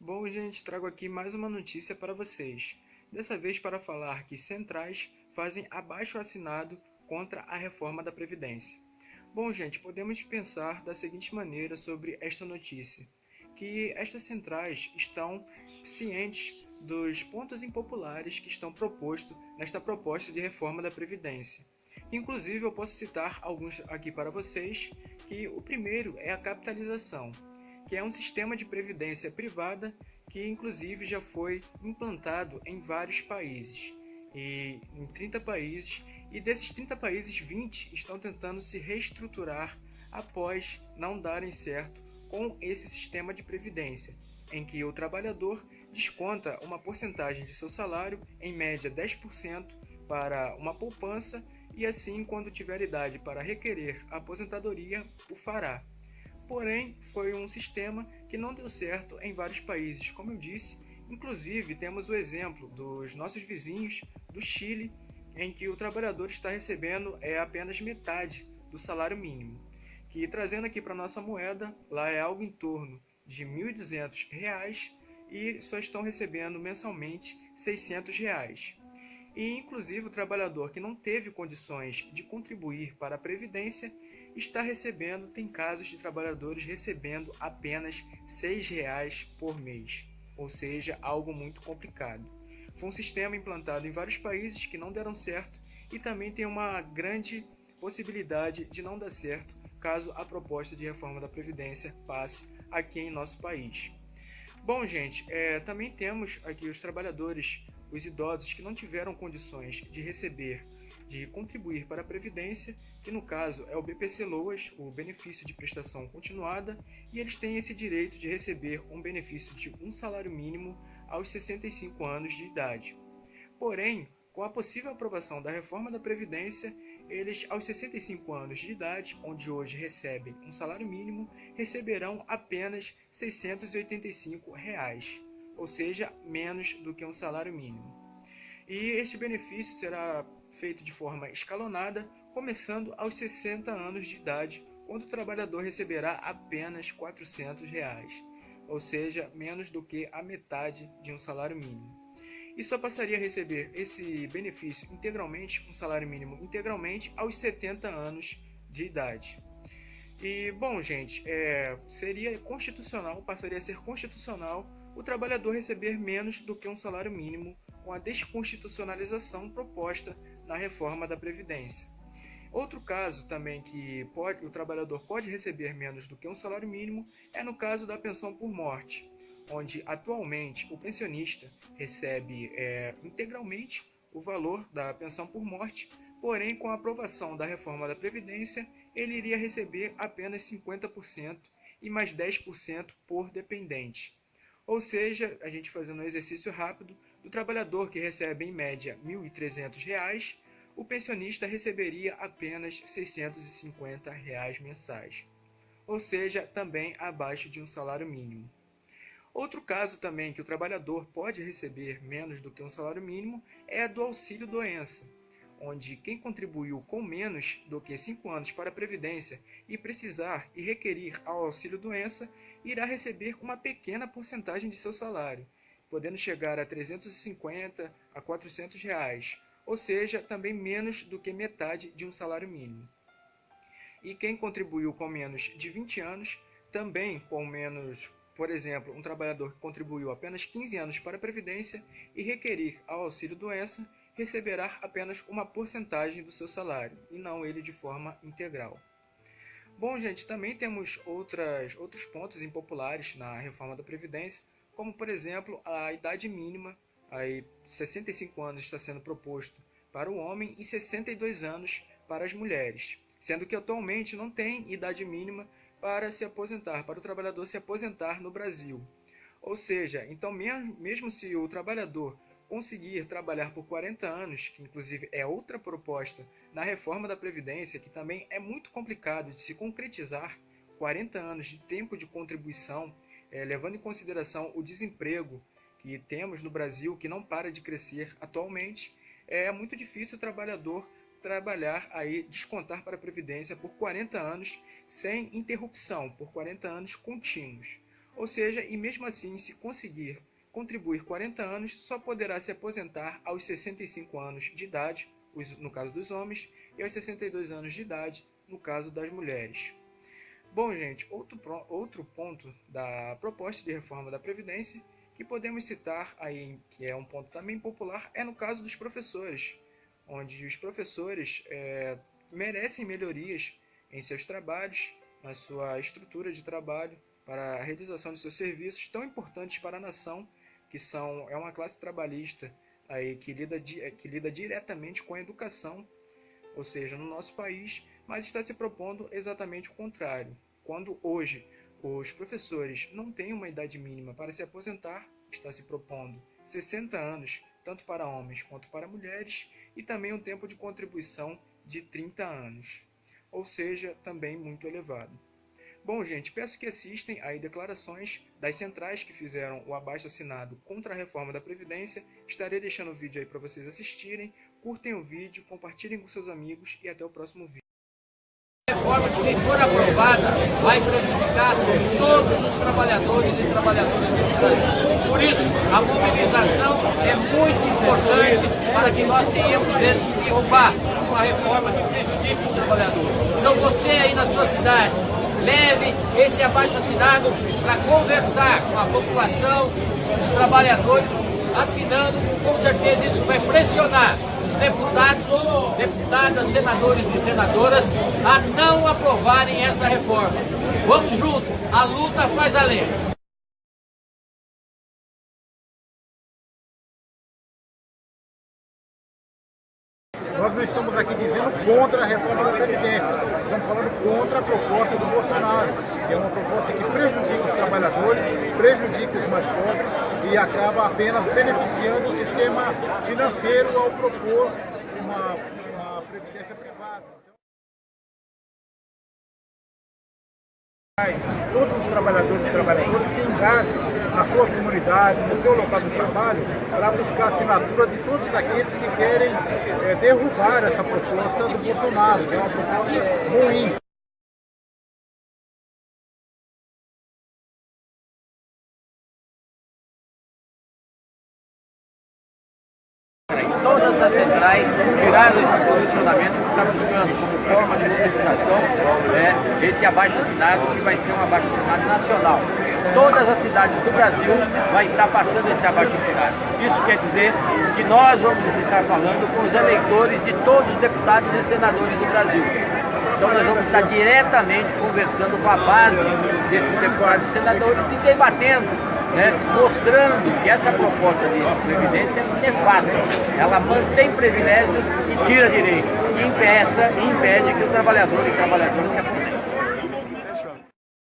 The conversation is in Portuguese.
Bom, gente, trago aqui mais uma notícia para vocês. Dessa vez para falar que centrais fazem abaixo-assinado contra a reforma da Previdência. Bom, gente, podemos pensar da seguinte maneira sobre esta notícia, que estas centrais estão cientes dos pontos impopulares que estão propostos nesta proposta de reforma da Previdência. Inclusive, eu posso citar alguns aqui para vocês, que o primeiro é a capitalização, que é um sistema de previdência privada que inclusive já foi implantado em vários países, e em 30 países, e desses 30 países, 20 estão tentando se reestruturar após não darem certo com esse sistema de previdência, em que o trabalhador desconta uma porcentagem de seu salário, em média 10%, para uma poupança e assim, quando tiver idade para requerer a aposentadoria, o fará. Porém, foi um sistema que não deu certo em vários países, como eu disse. Inclusive, temos o exemplo dos nossos vizinhos do Chile, em que o trabalhador está recebendo apenas metade do salário mínimo, que trazendo aqui para a nossa moeda, lá é algo em torno de R$ 1.200 e só estão recebendo mensalmente R$ 600. E, inclusive, o trabalhador que não teve condições de contribuir para a Previdência está recebendo, tem casos de trabalhadores recebendo apenas R$ 6 por mês, ou seja, algo muito complicado. Foi um sistema implantado em vários países que não deram certo e também tem uma grande possibilidade de não dar certo caso a proposta de reforma da Previdência passe aqui em nosso país. Bom, gente, também temos aqui os trabalhadores, os idosos que não tiveram condições de receber, de contribuir para a Previdência, que no caso é o BPC-Loas, o benefício de prestação continuada, e eles têm esse direito de receber um benefício de um salário mínimo aos 65 anos de idade. Porém, com a possível aprovação da reforma da Previdência, eles aos 65 anos de idade, onde hoje recebem um salário mínimo, receberão apenas R$ 685, ou seja, menos do que um salário mínimo. E este benefício será feito de forma escalonada, começando aos 60 anos de idade, quando o trabalhador receberá apenas R$ 400, ou seja, menos do que a metade de um salário mínimo. E só passaria a receber esse benefício integralmente, um salário mínimo integralmente, aos 70 anos de idade. E, bom, gente, seria constitucional, passaria a ser constitucional o trabalhador receber menos do que um salário mínimo com a desconstitucionalização proposta na reforma da Previdência. Outro caso também que o trabalhador pode receber menos do que um salário mínimo é no caso da pensão por morte, onde atualmente o pensionista recebe integralmente o valor da pensão por morte, porém com a aprovação da reforma da Previdência ele iria receber apenas 50% e mais 10% por dependente. Ou seja, a gente fazendo um exercício rápido, do trabalhador que recebe em média R$ 1.300, o pensionista receberia apenas R$ 650 mensais, ou seja, também abaixo de um salário mínimo. Outro caso também que o trabalhador pode receber menos do que um salário mínimo é do auxílio-doença, onde quem contribuiu com menos do que 5 anos para a Previdência e precisar e requerir ao auxílio-doença, irá receber uma pequena porcentagem de seu salário, podendo chegar a 350 a 400 reais, ou seja, também menos do que metade de um salário mínimo. E quem contribuiu com menos de 20 anos, também com menos, por exemplo, um trabalhador que contribuiu apenas 15 anos para a Previdência e requerir ao auxílio-doença, receberá apenas uma porcentagem do seu salário, e não ele de forma integral. Bom, gente, também temos outros pontos impopulares na reforma da Previdência, como, por exemplo, a idade mínima, aí 65 anos está sendo proposto para o homem e 62 anos para as mulheres, sendo que atualmente não tem idade mínima para se aposentar, para o trabalhador se aposentar no Brasil. Ou seja, então mesmo se o trabalhador conseguir trabalhar por 40 anos, que inclusive é outra proposta na reforma da Previdência, que também é muito complicado de se concretizar, 40 anos de tempo de contribuição, levando em consideração o desemprego que temos no Brasil, que não para de crescer atualmente, é muito difícil o trabalhador trabalhar aí, descontar para a Previdência por 40 anos sem interrupção, por 40 anos contínuos. Ou seja, e mesmo assim, se conseguir contribuir 40 anos, só poderá se aposentar aos 65 anos de idade, no caso dos homens, e aos 62 anos de idade, no caso das mulheres. Bom, gente, outro ponto da proposta de reforma da Previdência que podemos citar aí, que é um ponto também popular, é no caso dos professores, onde os professores merecem melhorias em seus trabalhos, na sua estrutura de trabalho, para a realização de seus serviços tão importantes para a nação, que é uma classe trabalhista aí, que lida diretamente com a educação, ou seja, no nosso país, mas está se propondo exatamente o contrário. Quando hoje os professores não têm uma idade mínima para se aposentar, está se propondo 60 anos, tanto para homens quanto para mulheres, e também um tempo de contribuição de 30 anos, ou seja, também muito elevado. Bom, gente, peço que assistem aí declarações das centrais que fizeram o abaixo-assinado contra a reforma da Previdência. Estarei deixando o vídeo aí para vocês assistirem. Curtem o vídeo, compartilhem com seus amigos e até o próximo vídeo. A reforma, que se for aprovada, vai prejudicar todos os trabalhadores e trabalhadoras desse país. Por isso, a mobilização é muito importante para que nós tenhamos esse derrubar uma reforma que prejudique os trabalhadores. Então você aí na sua cidade, leve esse abaixo-assinado para conversar com a população, os trabalhadores, assinando. Com certeza isso vai pressionar os deputadas, senadores e senadoras a não aprovarem essa reforma. Vamos juntos, a luta faz a lei. Nós não estamos aqui dizendo contra a reforma da Previdência, estamos falando contra a proposta do Bolsonaro, que é uma proposta que prejudica os trabalhadores, prejudica os mais pobres e acaba apenas beneficiando o sistema financeiro ao propor uma previdência privada. Todos os trabalhadores e trabalhadoras se engajam na sua comunidade, no seu local de trabalho, para buscar a assinatura de todos aqueles que querem derrubar essa proposta do Bolsonaro, que é uma proposta ruim. Todas as centrais tiraram esse posicionamento que está buscando como forma de mobilização esse abaixo-assinado, que vai ser um abaixo-assinado nacional. Todas as cidades do Brasil vai estar passando esse abaixo-assinado. Isso quer dizer que nós vamos estar falando com os eleitores de todos os deputados e senadores do Brasil. Então nós vamos estar diretamente conversando com a base desses deputados e senadores e debatendo, mostrando que essa proposta de previdência é nefasta. Ela mantém privilégios e tira direitos, e impede que o trabalhador e trabalhadora se aposente.